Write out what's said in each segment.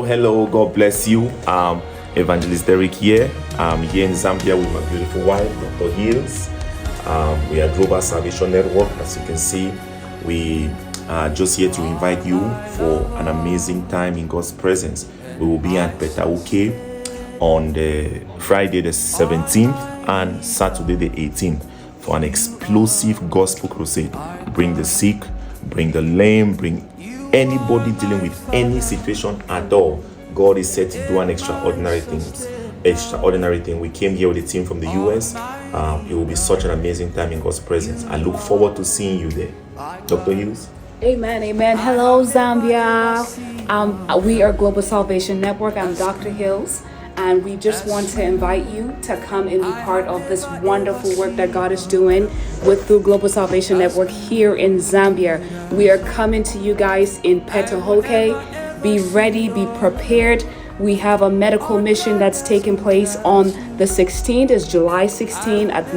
Hello, God bless you. Evangelist Derek here. I'm here in Zambia with my beautiful wife, Dr. Hills. We are Global Salvation Network. As you can see, we are just here to invite you for an amazing time in God's presence. We will be at Petauke on the Friday the 17th and Saturday the 18th for an explosive gospel crusade. Bring the sick, bring the lame, bring anybody dealing with any situation at all. God is set to do an extraordinary thing. We came here with a team from the US. It will be such an amazing time in God's presence. I look forward to seeing you there. Dr. Hughes. Amen. Hello, Zambia. We are Global Salvation Network. I'm Dr. Hills, and we just want to invite you to come and be part of this wonderful work that God is doing through Global Salvation Network here in Zambia. We are coming to you guys in Petauke. Be ready, be prepared. We have a medical mission that's taking place on the 16th. It's July 16th at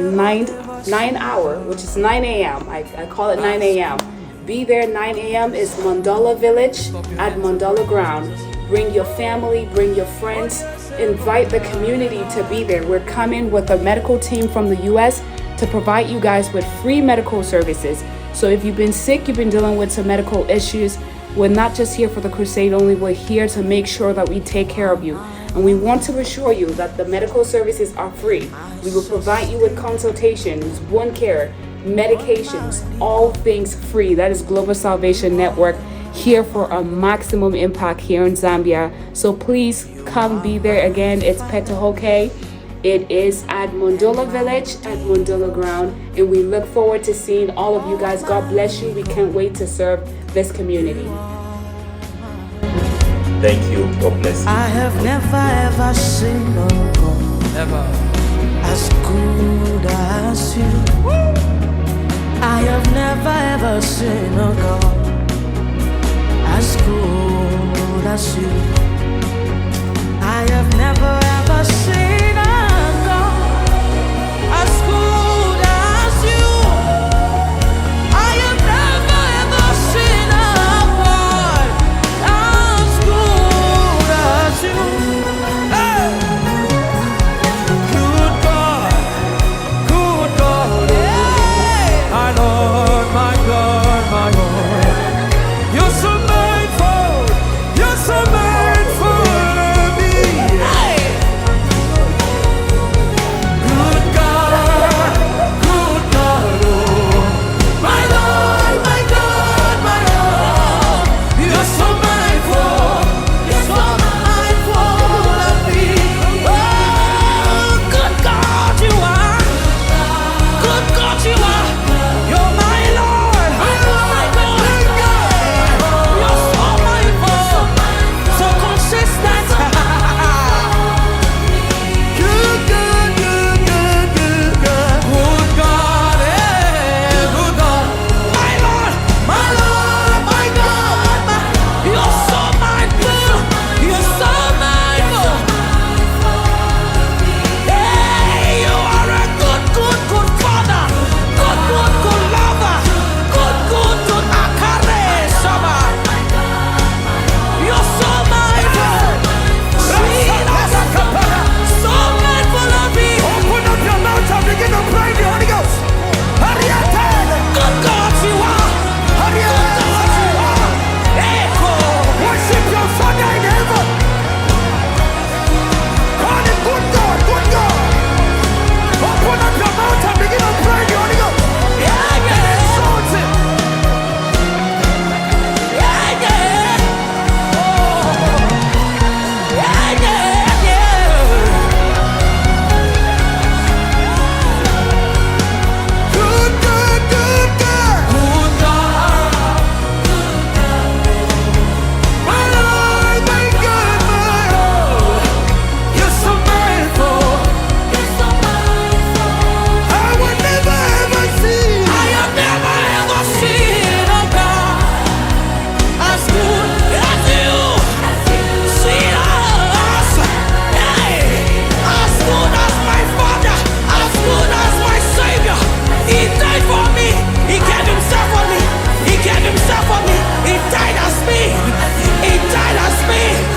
9 hour, which is 9 a.m. I call it 9 a.m. Be there 9 a.m. is Mandala Village at Mandala Ground. Bring your family, bring your friends, invite the community to be there. We're coming with a medical team from the US to provide you guys with free medical services. So if you've been sick, you've been dealing with some medical issues, we're not just here for the crusade only, we're here to make sure that we take care of you. And we want to assure you that the medical services are free. We will provide you with consultations, wound care, medications, all things free. That is Global Salvation Network, here for a maximum impact here in Zambia. So please come be there. Again, it's Petauke. It is at Mandala Village at Mandala Ground, and we look forward to seeing all of you guys. God bless you. We can't wait to serve this community. Thank you. God bless you. I have never ever seen a God Never. as good as you. I have never ever seen a God as good as you. I have never ever seen a God as good as you. I have never ever seen a God as good as you. Hey! Good God, hey! My Lord, my God, my Lord. You're so mindful, you're so mindful of me. Hey! died as me.